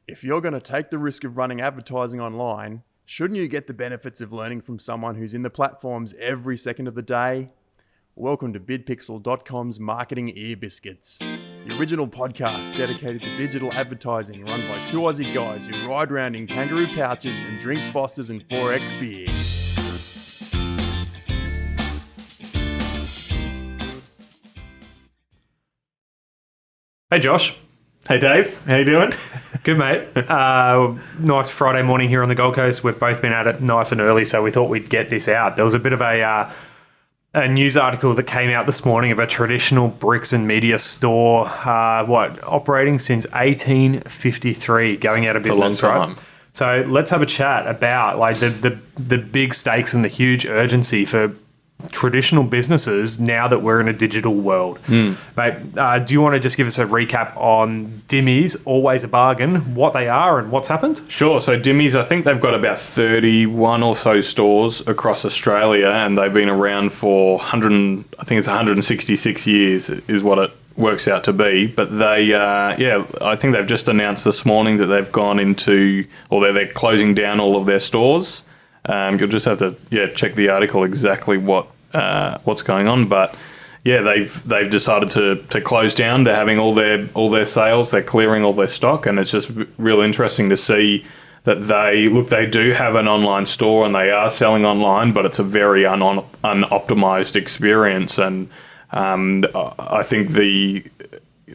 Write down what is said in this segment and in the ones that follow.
If you're going to take the risk of running advertising online, shouldn't you get the benefits of learning from someone who's in the platforms every second of the day? Welcome to BidPixel.com's Marketing Ear Biscuits, the original podcast dedicated to digital advertising run by two Aussie guys who ride around in kangaroo pouches and drink Fosters and 4X beer. Hey Josh. Hey Dave, how you doing? Good mate. Nice Friday morning here on the Gold Coast. We've both been at it nice and early, so we thought we'd get this out. There was a bit of a news article that came out this morning of a traditional bricks and media store, operating since 1853, going out of business. It's a long time. Right? So let's have a chat about like the big stakes and the huge urgency for traditional businesses now that we're in a digital world. Mate, do you want to just give us a recap on Dimmies, always a bargain, what they are and what's happened? Sure. So Dimmies, I think they've got about 31 or so stores across Australia, and they've been around for 166 years is what it works out to be. But they, I think they've just announced this morning that they've gone into, or they're closing down all of their stores. You'll just have to check the article exactly what's going on, but they've decided to close down. They're having all their sales, they're clearing all their stock, and it's just real interesting to see that they do have an online store and they are selling online, but it's a very unoptimized experience. And I think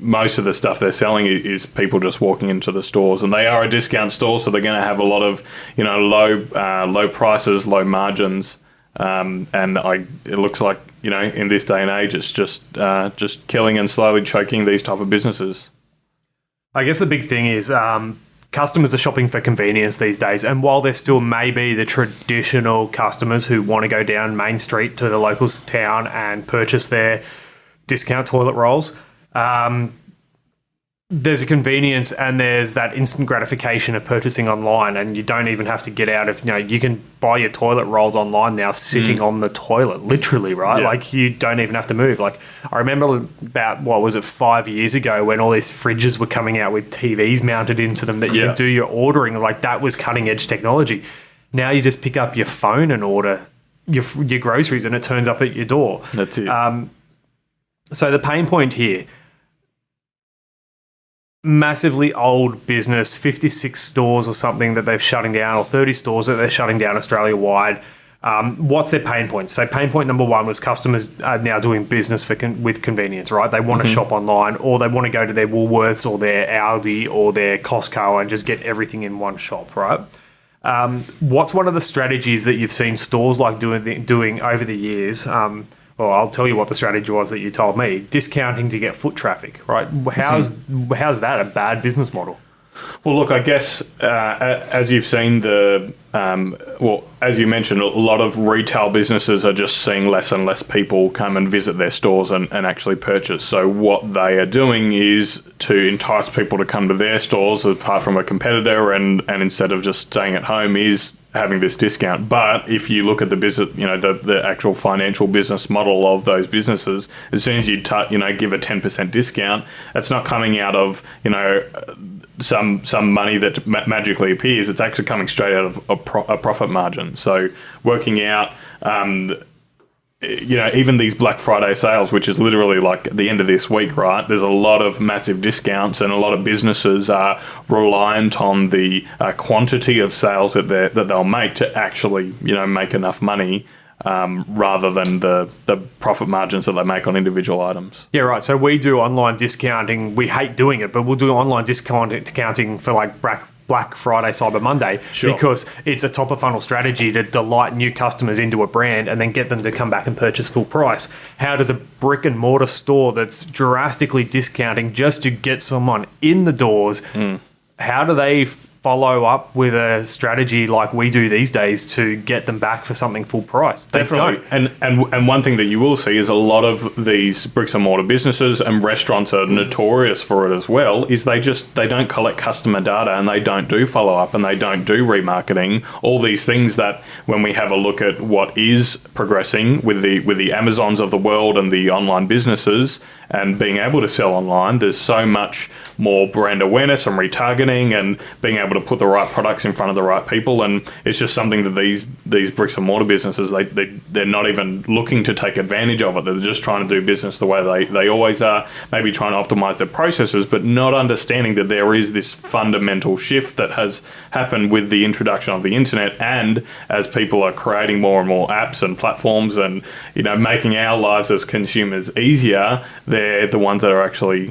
most of the stuff they're selling is people just walking into the stores, and they are a discount store, so they're going to have a lot of low prices, low margins, and it looks like in this day and age it's just killing and slowly choking these type of businesses. I guess the big thing is customers are shopping for convenience these days, and while there still may be the traditional customers who want to go down Main Street to the local town and purchase their discount toilet rolls, there's a convenience and there's that instant gratification of purchasing online, and you don't even have to get out of, you can buy your toilet rolls online now sitting on the toilet, literally, right? Yeah. Like you don't even have to move. Like I remember about, 5 years ago when all these fridges were coming out with TVs mounted into them that you could do your ordering, like that was cutting edge technology. Now you just pick up your phone and order your groceries and it turns up at your door. That's it. So the pain point here, massively old business, 56 stores or something that they're shutting down, or 30 stores that they're shutting down Australia-wide. What's their pain points? So pain point number one was customers are now doing business with convenience, right? They want to shop online, or they want to go to their Woolworths or their Aldi or their Costco and just get everything in one shop, right? What's one of the strategies that you've seen stores like doing over the years? Well, I'll tell you what the strategy was that you told me. Discounting to get foot traffic, right? How's that a bad business model? Well, look, I guess as you've seen as you mentioned, a lot of retail businesses are just seeing less and less people come and visit their stores and actually purchase. So what they are doing is to entice people to come to their stores apart from a competitor, and instead of just staying at home is having this discount. But if you look at the business, the actual financial business model of those businesses, as soon as you give a 10% discount, it's not coming out of some money that magically appears. It's actually coming straight out of a profit margin. So working out, even these Black Friday sales, which is literally like at the end of this week, right? There's a lot of massive discounts, and a lot of businesses are reliant on the quantity of sales that they'll make to actually, make enough money, rather than the profit margins that they make on individual items. Yeah, right. So we do online discounting. We hate doing it, but we'll do online discounting for like Black Friday, Cyber Monday, because it's a top of funnel strategy to delight new customers into a brand and then get them to come back and purchase full price. How does a brick and mortar store that's drastically discounting just to get someone in the doors, how do they follow up with a strategy like we do these days to get them back for something full price. They Definitely. don't. And one thing that you will see is a lot of these bricks and mortar businesses and restaurants are notorious for it as well, is they don't collect customer data and they don't do follow up and they don't do remarketing. All these things that when we have a look at what is progressing with the Amazons of the world and the online businesses and being able to sell online, there's so much more brand awareness and retargeting and being able to put the right products in front of the right people. And it's just something that these bricks and mortar businesses, they're not even looking to take advantage of it. They're just trying to do business the way they always are, maybe trying to optimize their processes, but not understanding that there is this fundamental shift that has happened with the introduction of the internet. And as people are creating more and more apps and platforms and, making our lives as consumers easier, they're the ones that are actually,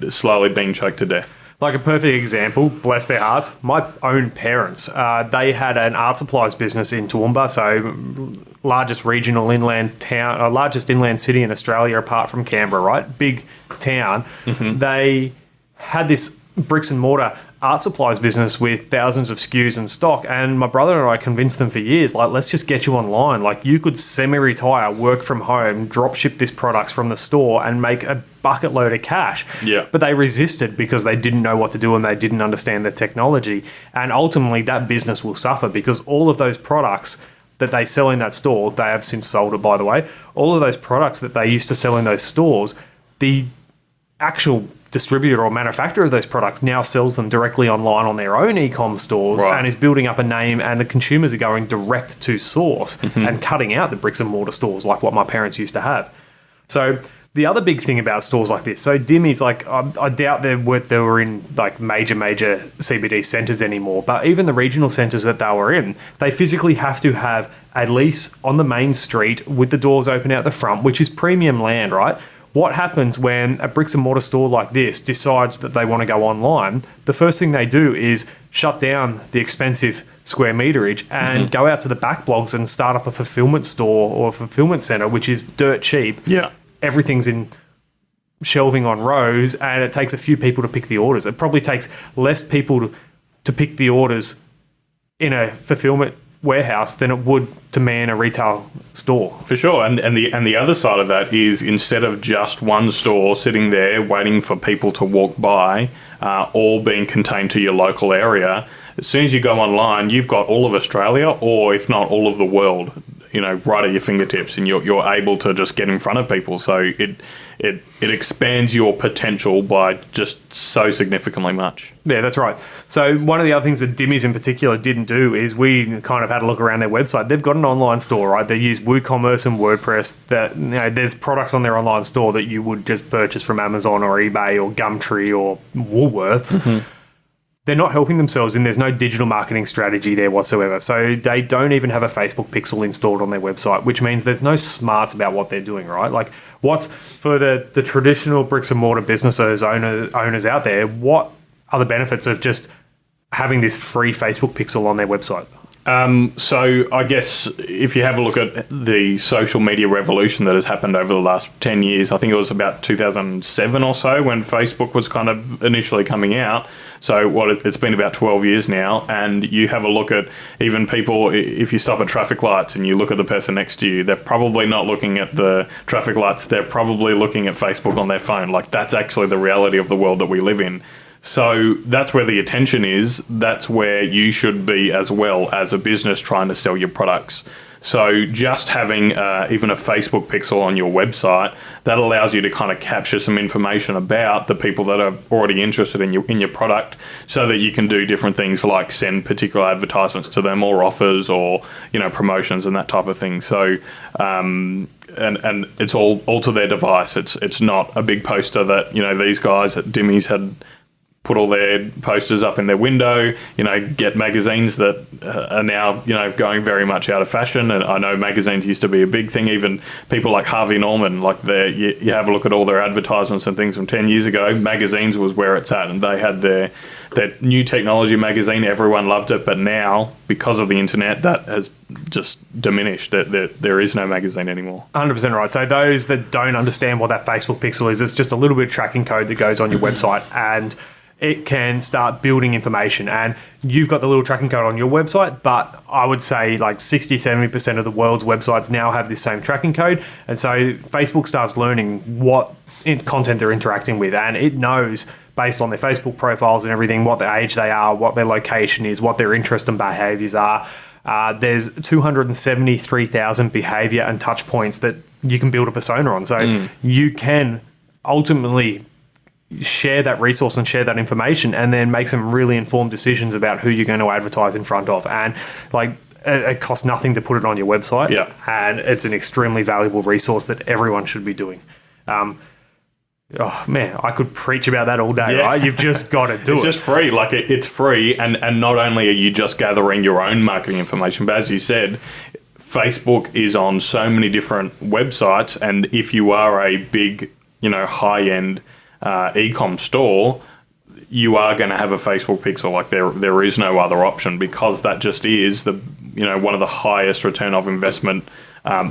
slowly being choked to death. Like a perfect example, bless their hearts, my own parents, they had an art supplies business in Toowoomba, so largest regional inland town, largest inland city in Australia apart from Canberra, right? Big town. Mm-hmm. They had this bricks and mortar art supplies business with thousands of SKUs in stock, and my brother and I convinced them for years, like, let's just get you online. Like, you could semi-retire, work from home, drop ship this products from the store and make a bucket load of cash. Yeah. But they resisted because they didn't know what to do and they didn't understand the technology. And ultimately that business will suffer because all of those products that they sell in that store, they have since sold it, by the way, all of those products that they used to sell in those stores, the actual distributor or manufacturer of those products now sells them directly online on their own e-com stores, right, and is building up a name, and the consumers are going direct to source, mm-hmm, and cutting out the bricks and mortar stores like what my parents used to have. So the other big thing about stores like this, so Dimmy's, like, I doubt they were in like major CBD centres anymore, but even the regional centres that they were in, they physically have to have a lease on the main street with the doors open out the front, which is premium land, right? What happens when a bricks and mortar store like this decides that they want to go online? The first thing they do is shut down the expensive square meterage and, mm-hmm, go out to the back blogs and start up a fulfillment store or a fulfillment centre, which is dirt cheap. Yeah. Everything's in shelving on rows, and it takes a few people to pick the orders. It probably takes less people to pick the orders in a fulfillment warehouse than it would to man a retail store. For sure. And the other side of that is, instead of just one store sitting there waiting for people to walk by, all being contained to your local area, as soon as you go online, you've got all of Australia, or if not all of the world, right at your fingertips, and you're able to just get in front of people. So it expands your potential by just so significantly much. Yeah, that's right. So one of the other things that Dimmy's in particular didn't do is we kind of had a look around their website. They've got an online store, right? They use WooCommerce and WordPress. That there's products on their online store that you would just purchase from Amazon or eBay or Gumtree or Woolworths. Mm-hmm. They're not helping themselves, and there's no digital marketing strategy there whatsoever. So they don't even have a Facebook pixel installed on their website, which means there's no smarts about what they're doing, right? Like, what's for the traditional bricks and mortar businesses owners out there, what are the benefits of just having this free Facebook pixel on their website? So I guess if you have a look at the social media revolution that has happened over the last 10 years, I think it was about 2007 or so when Facebook was kind of initially coming out. So it's been about 12 years now, and you have a look at even people, if you stop at traffic lights and you look at the person next to you, they're probably not looking at the traffic lights, they're probably looking at Facebook on their phone. Like, that's actually the reality of the world that we live in. So that's where the attention is. That's where you should be as well as a business trying to sell your products. So just having even a Facebook pixel on your website, that allows you to kind of capture some information about the people that are already interested in your product, so that you can do different things like send particular advertisements to them, or offers, or promotions and that type of thing. So and it's all to their device. It's not a big poster that these guys at Dimmy's had put all their posters up in their window, get magazines that are now, going very much out of fashion. And I know magazines used to be a big thing. Even people like Harvey Norman, like you have a look at all their advertisements and things from 10 years ago, magazines was where it's at. And they had their new technology magazine. Everyone loved it. But now, because of the internet, that has just diminished. There is no magazine anymore. 100% right. So those that don't understand what that Facebook pixel is, it's just a little bit of tracking code that goes on your website, and it can start building information. And you've got the little tracking code on your website, but I would say like 60-70% of the world's websites now have this same tracking code. And so Facebook starts learning what content they're interacting with, and it knows based on their Facebook profiles and everything what their age they are, what their location is, what their interest and behaviors are. There's 273,000 behavior and touch points that you can build a persona on. So you can ultimately share that resource and share that information and then make some really informed decisions about who you're going to advertise in front of. And like, it costs nothing to put it on your website. Yeah. And it's an extremely valuable resource that everyone should be doing. Oh man, I could preach about that all day, right? You've just got to do it's it. It's just free. Like it's free, and not only are you just gathering your own marketing information, but as you said, Facebook is on so many different websites, and if you are a big, high-end e-com store, you are going to have a Facebook pixel. Like there is no other option, because that just is the one of the highest return of investment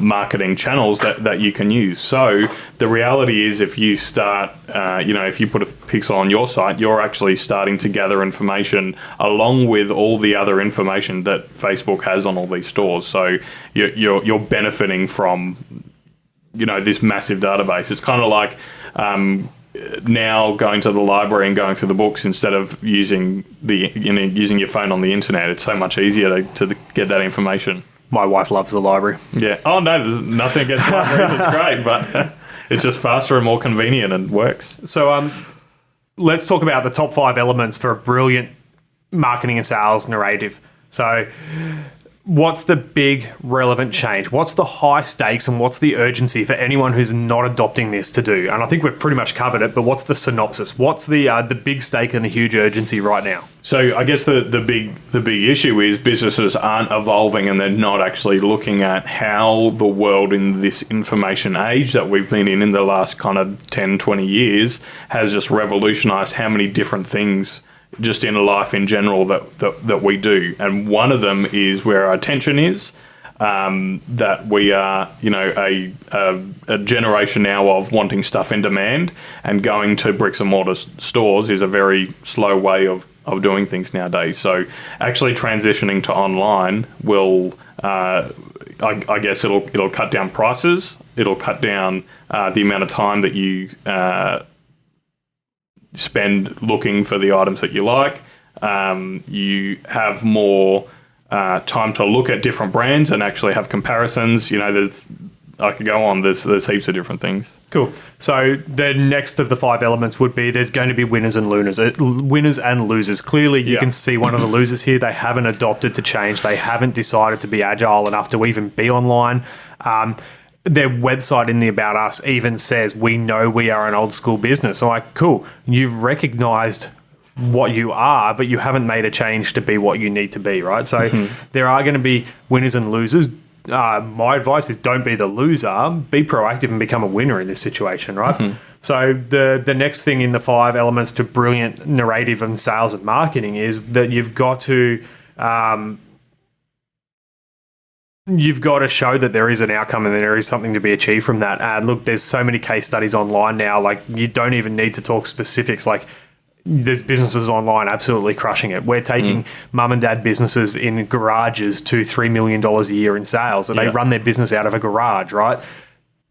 marketing channels that you can use. So the reality is, if you start, if you put a pixel on your site, you're actually starting to gather information along with all the other information that Facebook has on all these stores. So you're benefiting from, this massive database. It's kind of like now going to the library and going through the books instead of using using your phone on the internet. It's so much easier to get that information. My wife loves the library. Yeah. Oh, no, there's nothing against libraries. It's great, but it's just faster and more convenient and works. So let's talk about the top 5 elements for a brilliant marketing and sales narrative. So what's the big relevant change? What's the high stakes and what's the urgency for anyone who's not adopting this to do? And I think we've pretty much covered it, but what's the synopsis? What's the big stake and the huge urgency right now? So I guess the big issue is businesses aren't evolving, and they're not actually looking at how the world in this information age that we've been in the last kind of 10, 20 years has just revolutionized how many different things just in life in general that we do. And one of them is where our attention is, that we are, a generation now of wanting stuff in demand, and going to bricks and mortar stores is a very slow way of doing things nowadays. So actually transitioning to online will, I guess it'll cut down prices. It'll cut down the amount of time that you spend looking for the items that you like. You have more time to look at different brands and actually have comparisons. I could go on. There's heaps of different things. Cool. So the next of the 5 elements would be there's going to be winners and losers. Clearly, you can see one of the losers here. They haven't adopted to change. They haven't decided to be agile enough to even be online. Their website in the About Us even says, we know we are an old school business. So like, cool, you've recognized what you are, but you haven't made a change to be what you need to be, right? So there are going to be winners and losers. My advice is don't be the loser, be proactive and become a winner in this situation, right? So the next thing in the 5 elements to brilliant narrative and sales and marketing is that you've got to show that there is an outcome and there is something to be achieved from that. And look, there's so many case studies online now, like you don't even need to talk specifics. Like there's businesses online absolutely crushing it. We're taking mum and dad businesses in garages to $3 million a year in sales, and they run their business out of a garage, right?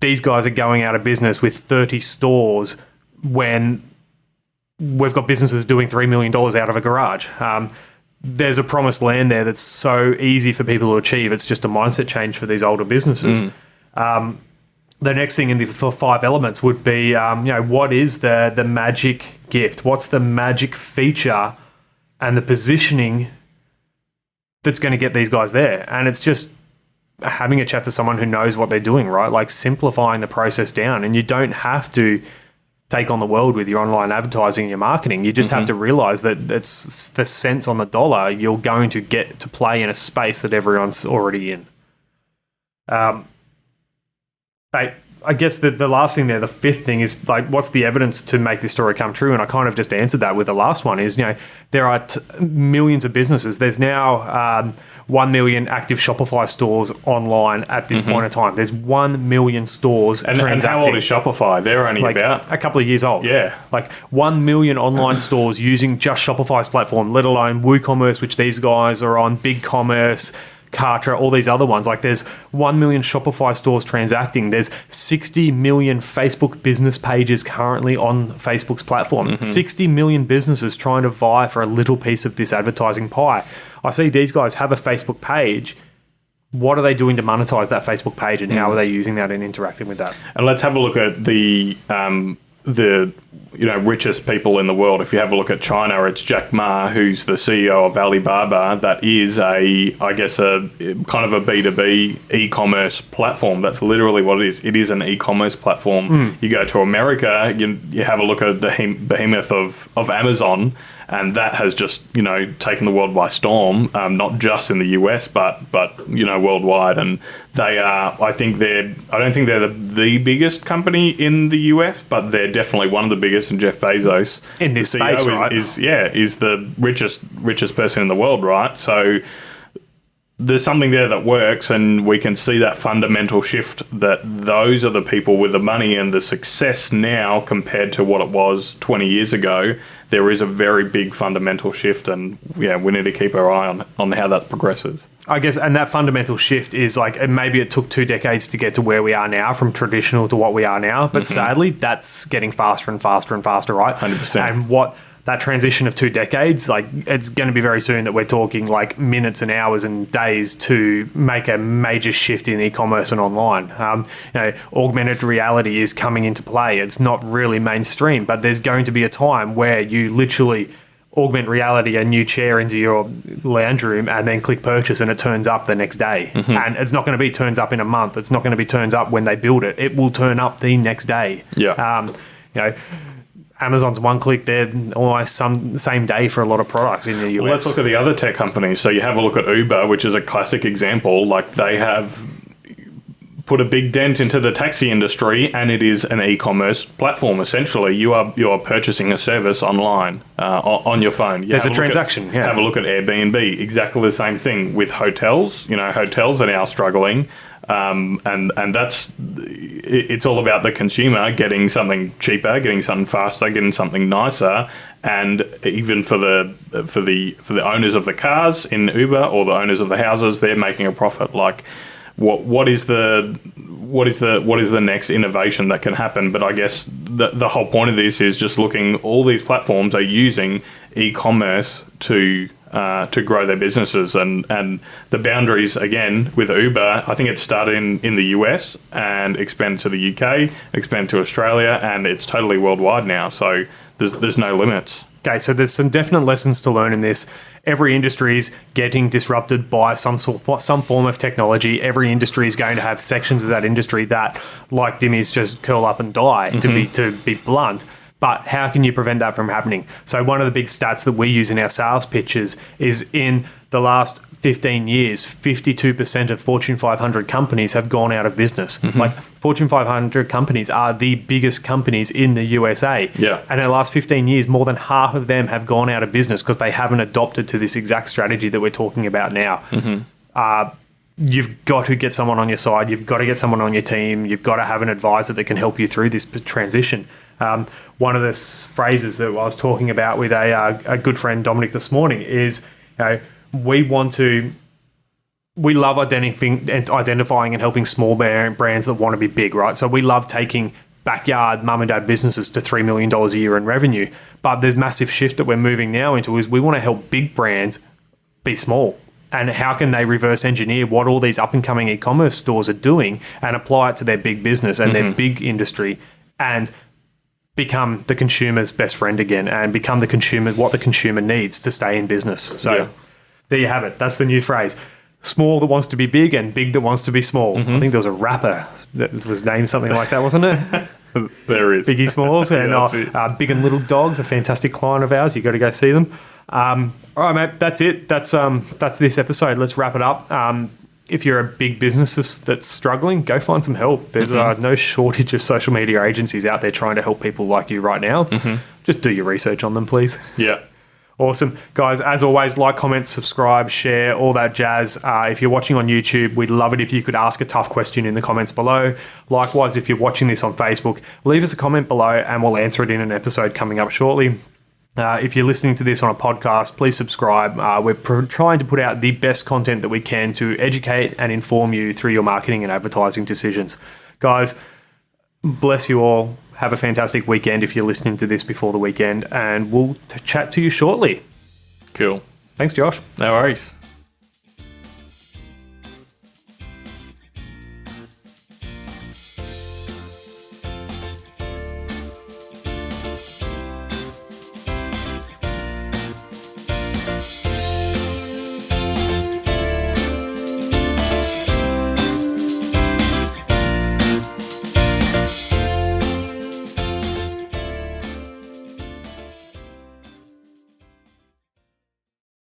These guys are going out of business with 30 stores when we've got businesses doing $3 million out of a garage. There's a promised land there that's so easy for people to achieve. It's just a mindset change for these older businesses. The next thing in the 5 elements would be, what is the magic gift? What's the magic feature and the positioning that's going to get these guys there? And it's just having a chat to someone who knows what they're doing, right? Like simplifying the process down. And you don't have to take on the world with your online advertising and your marketing. You just have to realize that it's the cents on the dollar you're going to get to play in a space that everyone's already in. I guess the last thing there, the fifth thing is like, what's the evidence to make this story come true? And I kind of just answered that with the last one is, there are millions of businesses. There's now 1 million active Shopify stores online at this point in time. There's 1 million stores transacting. And how old is Shopify? They're only about a couple of years old. Yeah. Like 1 million online stores using just Shopify's platform, let alone WooCommerce, which these guys are on, BigCommerce, Kartra, all these other ones. Like there's 1 million Shopify stores transacting. There's 60 million Facebook business pages currently on Facebook's platform. 60 million businesses trying to vie for a little piece of this advertising pie. I see these guys have a Facebook page. What are they doing to monetize that Facebook page, and how are they using that and interacting with that? And let's have a look at the richest people in the world. If you have a look at China, it's Jack Ma, who's the CEO of Alibaba. That is a kind of a B2B e-commerce platform. That's literally what it is. It is an e-commerce platform. You go to America, you have a look at the behemoth of Amazon, and that has just taken the world by storm. Not just in the US, but worldwide. And they are, I don't think they're the biggest company in the US, but they're definitely one of the biggest. And Jeff Bezos in this the CEO space, right? is the richest person in the world, right? So there's something there that works, and we can see that fundamental shift, that those are the people with the money and the success now compared to what it was 20 years ago. There is a very big fundamental shift, and we need to keep our eye on how that progresses. I guess, and that fundamental shift is like, maybe it took 2 decades to get to where we are now, from traditional to what we are now, but sadly that's getting faster and faster and faster, right? 100%. And what that transition of 2 decades, like, it's going to be very soon that we're talking like minutes and hours and days to make a major shift in e-commerce and online. Augmented reality is coming into play. It's not really mainstream, but there's going to be a time where you literally augment reality a new chair into your lounge room and then click purchase, and it turns up the next day. And it's not going to be turns up in a month. It's not going to be turns up when they build it. It will turn up the next day. Amazon's one click, they're almost same day for a lot of products in the US. Well, let's look at the other tech companies. So you have a look at Uber, which is a classic example. Like, they have put a big dent into the taxi industry, and it is an e-commerce platform. Essentially, you are purchasing a service online on your phone. There's a transaction. Have a look at Airbnb. Exactly the same thing with hotels. Hotels are now struggling. And it's all about the consumer getting something cheaper, getting something faster, getting something nicer, and even for the owners of the cars in Uber, or the owners of the houses, they're making a profit. Like, what is the next innovation that can happen? But I guess the whole point of this is just looking. All these platforms are using e-commerce to grow their businesses, and the boundaries, again, with Uber, I think it started in the US and expanded to the UK, expanded to Australia, and it's totally worldwide now. So there's no limits. Okay, so there's some definite lessons to learn in this. Every industry is getting disrupted by some form of technology. Every industry is going to have sections of that industry that, like Dimmy's, just curl up and die, to be blunt. But how can you prevent that from happening? So one of the big stats that we use in our sales pitches is, in the last 15 years, 52% of Fortune 500 companies have gone out of business. Like, Fortune 500 companies are the biggest companies in the USA. Yeah. And in the last 15 years, more than half of them have gone out of business because they haven't adopted to this exact strategy that we're talking about now. You've got to get someone on your side. You've got to get someone on your team. You've got to have an advisor that can help you through this transition. One of the phrases that I was talking about with a good friend, Dominic, this morning is, we love identifying and helping small brands that want to be big, right? So we love taking backyard mum and dad businesses to $3 million a year in revenue. But there's massive shift that we're moving now into, is we want to help big brands be small. And how can they reverse engineer what all these up and coming e-commerce stores are doing and apply it to their big business and their big industry, and become the consumer's best friend again, and become what the consumer needs to stay in business. So there you have it. That's the new phrase. Small that wants to be big, and big that wants to be small. I think there was a rapper that was named something like that, wasn't it? There is. Biggie Smalls. And Big and Little Dogs, a fantastic client of ours. You got to go see them. All right, mate. That's it. That's this episode. Let's wrap it up. if you're a big business that's struggling, go find some help. There's no shortage of social media agencies out there trying to help people like you right now. Just do your research on them, please. Yeah. Awesome. Guys, as always, like, comment, subscribe, share, all that jazz. If you're watching on YouTube, we'd love it if you could ask a tough question in the comments below. Likewise, if you're watching this on Facebook, leave us a comment below and we'll answer it in an episode coming up shortly. If you're listening to this on a podcast, please subscribe. We're trying to put out the best content that we can to educate and inform you through your marketing and advertising decisions. Guys, bless you all. Have a fantastic weekend if you're listening to this before the weekend, and we'll chat to you shortly. Cool. Thanks, Josh. No worries.